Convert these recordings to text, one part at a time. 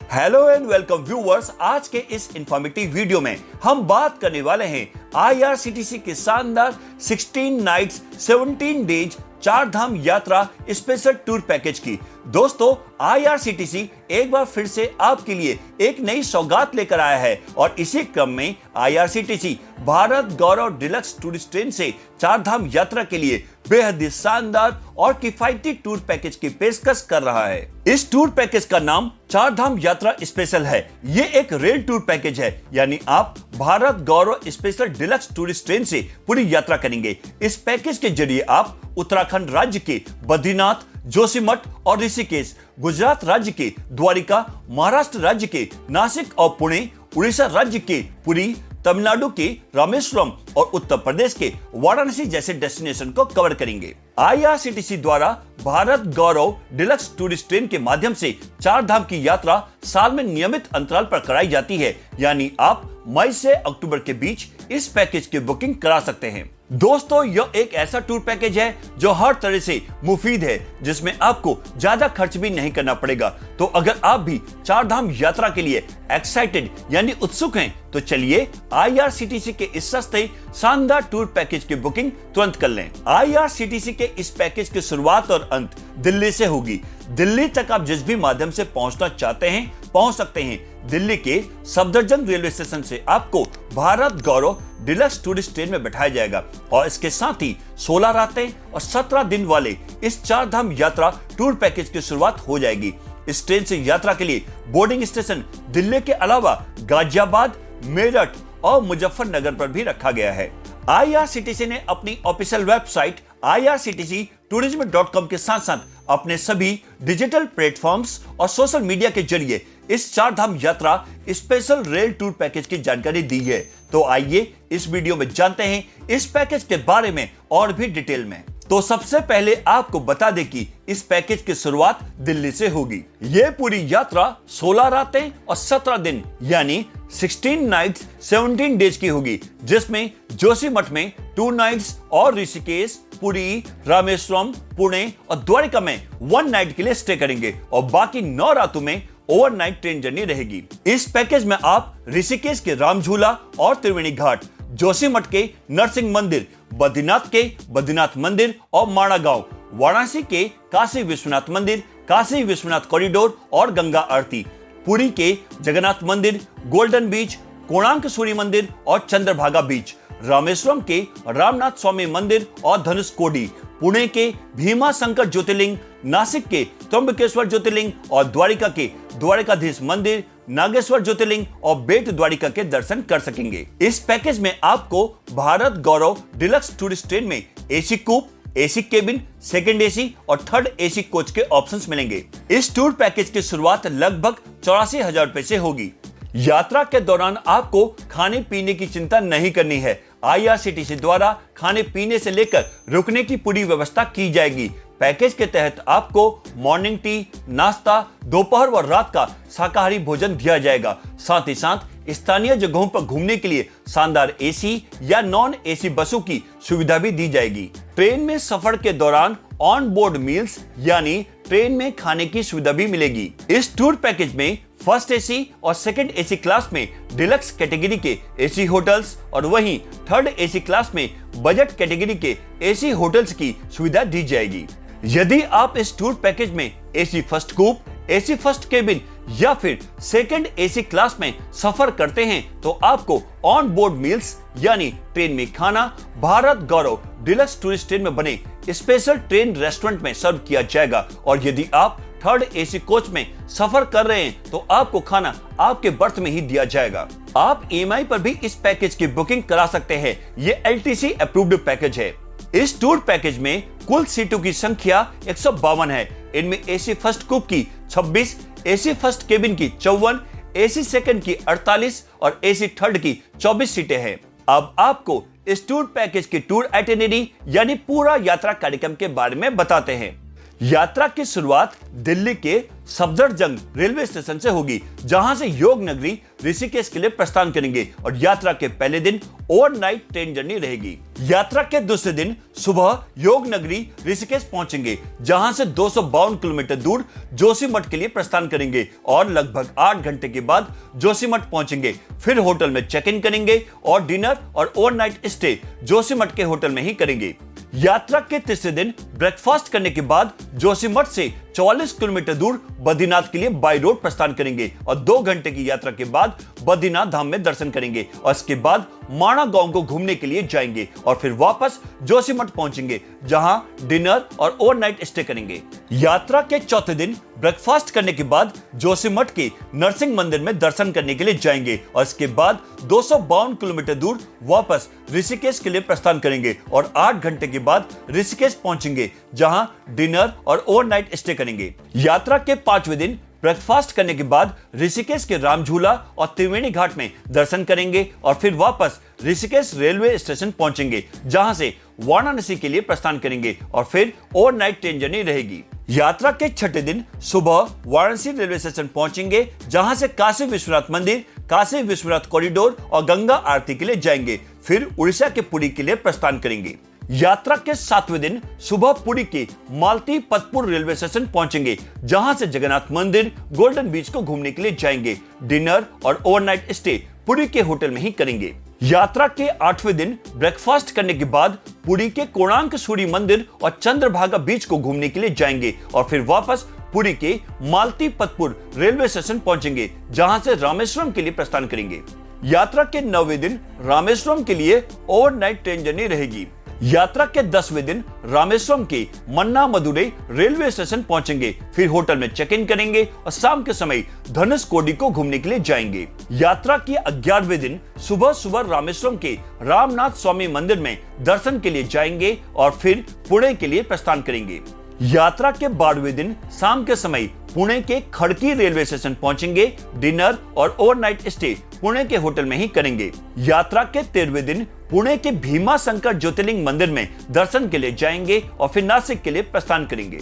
Hello and welcome viewers. आज के इस इंफॉर्मेटिव वीडियो में हम बात करने वाले हैं आईआरसीटीसी के शानदार 16 नाइट्स 17 डेज 4 धाम यात्रा स्पेशल टूर पैकेज की। दोस्तों, आईआरसीटीसी एक बार फिर से आपके लिए एक नई सौगात लेकर आया है और इसी क्रम में आईआरसीटीसी भारत गौरव डिलक्स टूरिस्ट ट्रेन से 4 धाम यात्रा के लिए बेहद ही शानदार और किफायती टूर पैकेज की पेशकश कर रहा है। इस टूर पैकेज का नाम 4 धाम यात्रा स्पेशल है। ये एक रेल टूर पैकेज है, यानी आप भारत गौरव स्पेशल डिलक्स टूरिस्ट ट्रेन से पूरी यात्रा करेंगे। इस पैकेज के जरिए आप उत्तराखंड राज्य के बद्रीनाथ, जोशीमठ और ऋषिकेश, गुजरात राज्य के द्वारिका, महाराष्ट्र राज्य के नासिक और पुणे, उड़ीसा राज्य के पुरी, तमिलनाडु के रामेश्वरम और उत्तर प्रदेश के वाराणसी जैसे डेस्टिनेशन को कवर करेंगे। आईआरसीटीसी द्वारा भारत गौरव डिलक्स टूरिस्ट ट्रेन के माध्यम से 4 धाम की यात्रा साल में नियमित अंतराल पर कराई जाती है, यानी आप मई से अक्टूबर के बीच इस पैकेज की बुकिंग करा सकते हैं। दोस्तों, यह एक ऐसा टूर पैकेज है जो हर तरह से मुफीद है, जिसमें आपको ज्यादा खर्च भी नहीं करना पड़ेगा। तो अगर आप भी 4 धाम यात्रा के लिए एक्साइटेड यानी उत्सुक हैं, तो चलिए आईआरसीटीसी के इस सस्ते शानदार टूर पैकेज की बुकिंग तुरंत कर लें। आईआरसीटीसी के इस पैकेज की शुरुआत और अंत दिल्ली से होगी। दिल्ली तक आप जिस भी माध्यम से पहुंचना चाहते हैं पहुंच सकते हैं। दिल्ली के सफदरजंग रेलवे स्टेशन से आपको भारत गौरव डिलक्स टूरिस्ट ट्रेन में बैठाया जाएगा और इसके साथ ही 16 रातें और 17 दिन वाले इस 4 धाम यात्रा टूर पैकेज की शुरुआत हो जाएगी। इस ट्रेन से यात्रा के लिए बोर्डिंग स्टेशन दिल्ली के अलावा गाजियाबाद, मेरठ और मुजफ्फरनगर पर भी रखा गया है। आईआरसीटीसी ने अपनी ऑफिशियल वेबसाइट irctctourism.com के साथ साथ अपने सभी डिजिटल प्लेटफॉर्म्स और सोशल मीडिया के जरिए इस 4 धाम यात्रा स्पेशल रेल टूर पैकेज की जानकारी दी है। तो आइए इस वीडियो में जानते हैं इस पैकेज के बारे में और भी डिटेल में। तो सबसे पहले आपको बता दें कि इस पैकेज की शुरुआत दिल्ली से होगी। यह पूरी यात्रा 16 रातें और 17 दिन यानी 16 नाइट्स 17 डेज की होगी, जिसमें जोशीमठ में 2 नाइट्स और ऋषिकेश, पुरी, रामेश्वरम, पुणे और द्वारिका में 1 नाइट के लिए स्टे करेंगे और बाकी 9 रातों में ओवरनाइट ट्रेन जर्नी रहेगी। इस पैकेज में आप ऋषिकेश के रामझूला और त्रिवेणी घाट, जोशीमठ के नरसिंह मंदिर, बद्रीनाथ के बद्रीनाथ मंदिर और माणा गांव, वाराणसी के काशी विश्वनाथ मंदिर, काशी विश्वनाथ कॉरिडोर और गंगा आरती, पुरी के जगन्नाथ मंदिर, गोल्डन बीच, कोणार्क सूर्य मंदिर और चंद्रभागा बीच, रामेश्वरम के रामनाथ स्वामी मंदिर और धनुषकोडी, पुणे के भीमा शंकर ज्योतिर्लिंग, नासिक के त्र्यंबकेश्वर ज्योतिर्लिंग और द्वारिका के द्वारिकाधीश मंदिर, नागेश्वर ज्योतिर्लिंग और बेट द्वारिका के दर्शन कर सकेंगे। इस पैकेज में आपको भारत गौरव डिलक्स टूरिस्ट ट्रेन में एसी कूप, एसी केबिन, सेकंड एसी और थर्ड एसी कोच के ऑप्शंस मिलेंगे। इस टूर पैकेज की शुरुआत लगभग 84,000 रुपए से होगी। यात्रा के दौरान आपको खाने पीने की चिंता नहीं करनी है। आईआरसीटीसी द्वारा खाने पीने से लेकर रुकने की पूरी व्यवस्था की जाएगी। पैकेज के तहत आपको मॉर्निंग टी, नाश्ता, दोपहर व रात का शाकाहारी भोजन दिया जाएगा। साथ ही साथ स्थानीय जगहों पर घूमने के लिए शानदार एसी या नॉन एसी बसों की सुविधा भी दी जाएगी। ट्रेन में सफर के दौरान ऑन बोर्ड मील्स यानी ट्रेन में खाने की सुविधा भी मिलेगी। इस टूर पैकेज में फर्स्ट एसी और सेकंड एसी क्लास में डिलक्स कैटेगरी के एसी होटल्स और वहीं थर्ड एसी क्लास में बजट कैटेगरी के एसी होटल्स की सुविधा दी जाएगी। यदि आप इस टूर पैकेज में एसी फर्स्ट कूप, एसी फर्स्ट केबिन या फिर सेकंड एसी क्लास में सफर करते हैं, तो आपको ऑन बोर्ड मील्स यानी ट्रेन में खाना भारत गौरव डिलक्स टूरिस्ट ट्रेन में बने स्पेशल ट्रेन रेस्टोरेंट में सर्व किया जाएगा। और यदि आप थर्ड एसी कोच में सफर कर रहे हैं, तो आपको खाना आपके बर्थ में ही दिया जाएगा। आप ईएमआई पर भी इस पैकेज की बुकिंग करा सकते हैं। ये एलटीसी अप्रूव्ड पैकेज है। इस टूर पैकेज में कुल सीटों की संख्या 152 है। इनमें एसी फर्स्ट कूप की 26, एसी फर्स्ट केबिन की 54, एसी सेकंड की 48 और एसी थर्ड की 24 सीटें हैं। अब आपको इस टूर पैकेज की टूर आइटिनरी यानी पूरा यात्रा कार्यक्रम के बारे में बताते हैं। यात्रा की शुरुआत दिल्ली के सफदरजंग रेलवे स्टेशन से होगी, जहां से योग नगरी ऋषिकेश के लिए प्रस्थान करेंगे और यात्रा के पहले दिन ओवरनाइट ट्रेन जर्नी रहेगी। यात्रा के दूसरे दिन सुबह योग नगरी ऋषिकेश पहुंचेंगे, जहां से 252 किलोमीटर दूर जोशीमठ के लिए प्रस्थान करेंगे और लगभग 8 घंटे के बाद जोशीमठ पहुंचेंगे। फिर होटल में चेक इन करेंगे और डिनर और ओवरनाइट स्टे जोशीमठ के होटल में ही करेंगे। यात्रा के तीसरे दिन ब्रेकफास्ट करने के बाद जोशीमठ से 44 किलोमीटर दूर बद्रीनाथ के लिए बाय रोड प्रस्थान करेंगे और 2 घंटे की यात्रा के बाद बद्रीनाथ धाम में दर्शन करेंगे और इसके बाद माणा गांव को घूमने के लिए जाएंगे और फिर वापस जोशीमठ पहुंचेंगे, जहां डिनर और ओवरनाइट स्टे करेंगे। यात्रा के चौथे दिन ब्रेकफास्ट करने के बाद जोशीमठ के नरसिंह मंदिर में दर्शन करने के लिए जाएंगे और इसके बाद 252 किलोमीटर दूर वापस ऋषिकेश के लिए प्रस्थान करेंगे और 8 घंटे के बाद ऋषिकेश पहुंचेंगे, जहां डिनर और ओवरनाइट स्टे करेंगे। यात्रा के 5वें दिन ब्रेकफास्ट करने के बाद ऋषिकेश के रामझूला और त्रिवेणी घाट में दर्शन करेंगे और फिर वापस ऋषिकेश रेलवे स्टेशन पहुंचेंगे, जहां से वाराणसी के लिए प्रस्थान करेंगे और फिर ओवरनाइट ट्रेन जर्नी रहेगी। यात्रा के 6ठे दिन सुबह वाराणसी रेलवे स्टेशन पहुंचेंगे, जहां से काशी विश्वनाथ मंदिर, काशी विश्वनाथ कॉरिडोर और गंगा आरती के लिए जाएंगे। फिर उड़ीसा के पुरी के लिए प्रस्थान करेंगे। यात्रा के 7वें दिन सुबह पुरी के मालती पतपुर रेलवे स्टेशन पहुंचेंगे, जहां से जगन्नाथ मंदिर, गोल्डन बीच को घूमने के लिए जाएंगे। डिनर और ओवरनाइट स्टे पुरी के होटल में ही करेंगे। यात्रा के 8वें दिन ब्रेकफास्ट करने के बाद पुरी के कोणार्क सूर्य मंदिर और चंद्रभागा बीच को घूमने के लिए जाएंगे और फिर वापस पुरी के मालती पतपुर रेलवे स्टेशन पहुंचेंगे, जहां से रामेश्वरम के लिए प्रस्थान करेंगे। यात्रा के 9वें दिन रामेश्वरम के लिए ओवरनाइट ट्रेन जर्नी रहेगी। यात्रा के 10वें दिन रामेश्वरम के मन्ना मदुरै रेलवे स्टेशन पहुंचेंगे, फिर होटल में चेक इन करेंगे और शाम के समय धनुषकोडी को घूमने के लिए जाएंगे। यात्रा के 11वें दिन सुबह सुबह रामेश्वरम के रामनाथ स्वामी मंदिर में दर्शन के लिए जाएंगे और फिर पुणे के लिए प्रस्थान करेंगे। यात्रा के 12वें दिन शाम के समय पुणे के खड़की रेलवे स्टेशन पहुंचेंगे। डिनर और ओवरनाइट स्टे पुणे के होटल में ही करेंगे। यात्रा के 13वें दिन पुणे के भीमा शंकर ज्योतिर्लिंग मंदिर में दर्शन के लिए जाएंगे और फिर नासिक के लिए प्रस्थान करेंगे।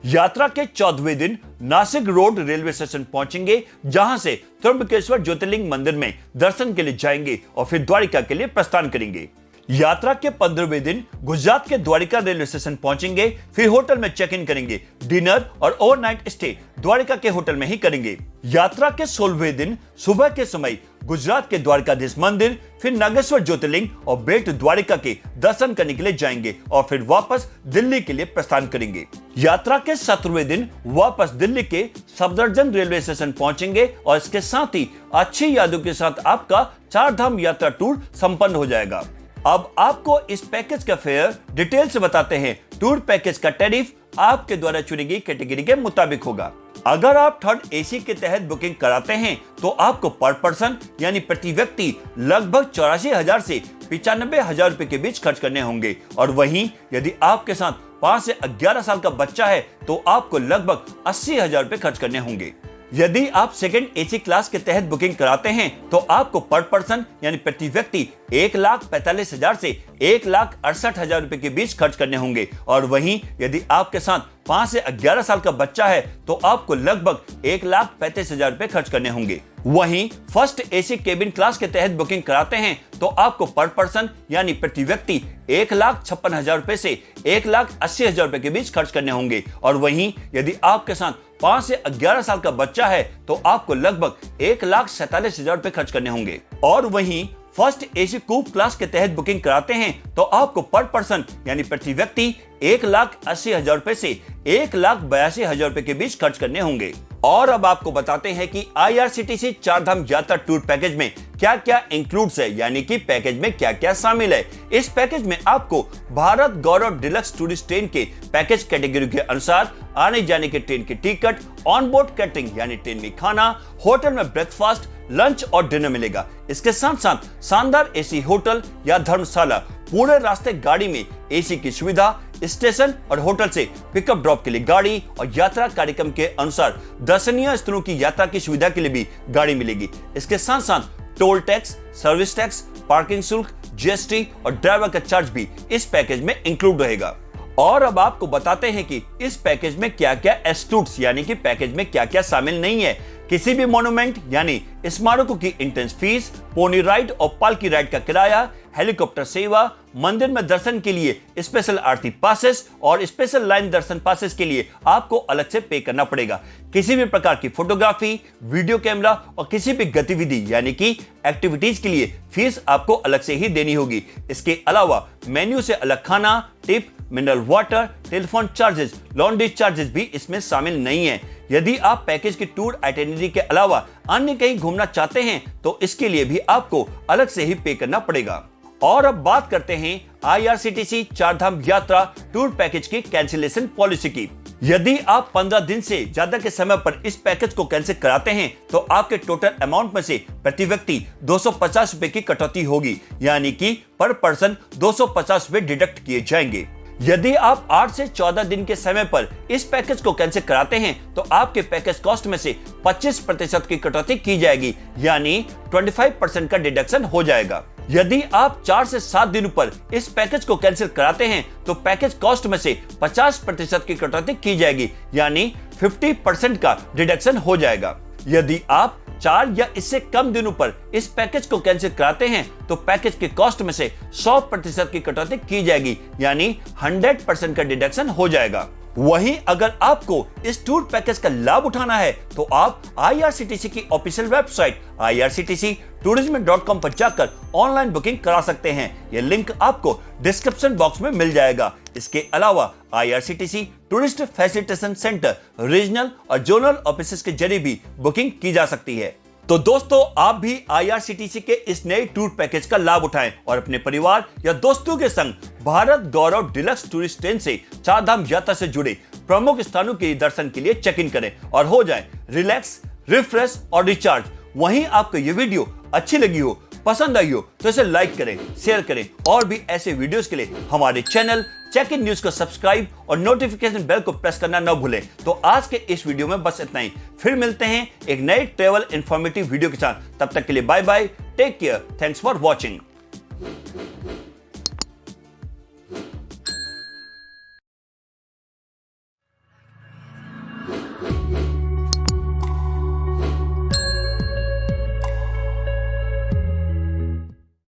यात्रा के 14वें दिन नासिक रोड रेलवे स्टेशन पहुंचेंगे, जहां से त्र्यंबकेश्वर ज्योतिर्लिंग मंदिर में दर्शन के लिए जाएंगे और फिर द्वारिका के लिए प्रस्थान करेंगे। यात्रा के 15वें दिन गुजरात के द्वारिका रेलवे स्टेशन पहुंचेंगे, फिर होटल में चेक इन करेंगे। डिनर और ओवरनाइट स्टे द्वारिका के होटल में ही करेंगे। यात्रा के 16वें दिन सुबह के समय गुजरात के द्वारकाधीश मंदिर, फिर नागेश्वर ज्योतिर्लिंग और बेट द्वारिका के दर्शन करने के लिए जाएंगे और फिर वापस दिल्ली के लिए प्रस्थान करेंगे। यात्रा के 17वें दिन वापस दिल्ली के सफदरजंग रेलवे स्टेशन पहुंचेंगे और इसके साथ ही अच्छी यादों के साथ आपका 4 धाम यात्रा टूर संपन्न हो जाएगा। अब आपको इस पैकेज का फेयर डिटेल से बताते हैं। टूर पैकेज का टैरिफ आपके द्वारा चुनी गई कैटेगरी के मुताबिक होगा। अगर आप 3rd AC के तहत बुकिंग कराते हैं तो आपको पर पर्सन यानी प्रति व्यक्ति लगभग 84,000 से 95,000 रुपए के बीच खर्च करने होंगे और वहीं यदि आपके साथ 5 से 11 साल का बच्चा है तो आपको लगभग 80,000 रुपए खर्च करने होंगे। यदि आप 2nd AC क्लास के तहत बुकिंग कराते हैं तो आपको पर पर्सन यानी प्रति व्यक्ति 1,45,000 से 1,68,000 रुपए के बीच खर्च करने होंगे और वहीं यदि आपके साथ 5 से 11 साल का बच्चा है तो आपको लगभग 1,35,000 रुपए खर्च करने होंगे। वहीं 1st AC केबिन क्लास के तहत बुकिंग कराते हैं तो आपको पर पर्सन यानी प्रति व्यक्ति 1,56,000 रुपए से 1,80,000 रुपए के बीच खर्च करने होंगे और वहीं यदि आपके साथ 5 से 11 साल का बच्चा है तो आपको लगभग 1,47,000 रुपए खर्च करने होंगे। और वहीं 1st AC कूप क्लास के तहत बुकिंग कराते हैं तो आपको पर पर्सन यानी प्रति व्यक्ति 1,80,000 रुपए से 1,82,000 रुपए के बीच खर्च करने होंगे। और अब आपको बताते हैं कि IRCTC 4 धाम यात्रा टूर पैकेज में क्या क्या इंक्लूड्स है, यानी कि पैकेज में क्या क्या शामिल है। इस पैकेज में आपको भारत गौरव डिलक्स टूरिस्ट ट्रेन के पैकेज कैटेगरी के अनुसार आने जाने के ट्रेन की टिकट, ऑन बोर्ड कैटरिंग यानी ट्रेन में खाना, होटल में ब्रेकफास्ट, लंच और डिनर मिलेगा। इसके साथ साथ शानदार AC होटल या धर्मशाला, पूरे रास्ते गाड़ी में AC की सुविधा, स्टेशन और होटल से पिकअप ड्रॉप के लिए गाड़ी और यात्रा कार्यक्रम के अनुसार दर्शनीय स्थलों की यात्रा की सुविधा के लिए भी गाड़ी मिलेगी। इसके साथ साथ toll tax, service tax, parking शुल्क, GST और ड्राइवर का चार्ज भी इस पैकेज में इंक्लूड रहेगा। और अब आपको बताते हैं कि इस पैकेज में क्या क्या एस्टूट्स यानी कि पैकेज में क्या क्या शामिल नहीं है। किसी भी मोन्यूमेंट यानी स्मारकों की एंट्रेंस फीस, पोनी राइड और पालकी राइड का किराया, हेलीकॉप्टर सेवा, मंदिर में दर्शन के लिए स्पेशल आरती पासेस और स्पेशल लाइन दर्शन पासेस के लिए आपको अलग से पे करना पड़ेगा। किसी भी प्रकार की फोटोग्राफी, वीडियो कैमरा और किसी भी गतिविधि यानी कि एक्टिविटीज के लिए फीस आपको अलग से ही देनी होगी। इसके अलावा मेन्यू से अलग खाना, tip, mineral water, telephone charges, laundry charges भी इसमें शामिल नहीं है। यदि आप पैकेज की टूर आइटिनरी के अलावा अन्य कहीं घूमना चाहते हैं तो इसके लिए भी आपको अलग से ही पे करना पड़ेगा। और अब बात करते हैं IRCTC चारधाम यात्रा टूर पैकेज की कैंसिलेशन पॉलिसी की। यदि आप 15 दिन से ज्यादा के समय पर इस पैकेज को कैंसिल कराते हैं तो आपके टोटल अमाउंट में से प्रति व्यक्ति 250 रुपए की कटौती होगी, यानी कि पर पर्सन 250 रुपए डिडक्ट किए जाएंगे। यदि आप 8 से 14 दिन के समय पर इस पैकेज को कैंसिल कराते हैं तो आपके पैकेज कॉस्ट में से 25% की कटौती की जाएगी, यानी 25% का डिडक्शन हो जाएगा। यदि आप 4 से 7 दिनों पर इस पैकेज को कैंसिल कराते हैं तो पैकेज कॉस्ट में से 50% की कटौती की जाएगी, यानी 50% का डिडक्शन हो जाएगा। यदि आप 4 या इससे कम दिनों पर इस पैकेज को कैंसिल कराते हैं तो पैकेज के कॉस्ट में से 100% की कटौती की जाएगी, यानी 100% का डिडक्शन हो जाएगा। वहीं अगर आपको इस टूर पैकेज का लाभ उठाना है तो आप IRCTC की ऑफिशियल वेबसाइट irctctourism.com पर जाकर ऑनलाइन बुकिंग करा सकते हैं। यह लिंक आपको डिस्क्रिप्शन बॉक्स में मिल जाएगा। इसके अलावा IRCTC tourist facilitation centre, regional और जोनल ऑफिसेस के जरिए भी बुकिंग की जा सकती है। तो दोस्तों, आप भी IRCTC के इस नए टूर पैकेज का लाभ उठाएं और अपने परिवार या दोस्तों के संग भारत गौरव डिलक्स टूरिस्ट ट्रेन से चारधाम यात्रा से जुड़े प्रमुख स्थानों के दर्शन के लिए चेक इन करें और हो जाएं रिलैक्स, रिफ्रेश और रिचार्ज। वहीं आपको ये वीडियो अच्छी लगी हो, पसंद आई हो तो इसे लाइक करें, शेयर करें और भी ऐसे वीडियोस के लिए हमारे चैनल चेक इन न्यूज को सब्सक्राइब और नोटिफिकेशन बेल को प्रेस करना न भूलें। तो आज के इस वीडियो में बस इतना ही। फिर मिलते हैं एक नए ट्रेवल इंफॉर्मेटिव वीडियो के साथ। तब तक के लिए bye bye, take care, thanks for watching.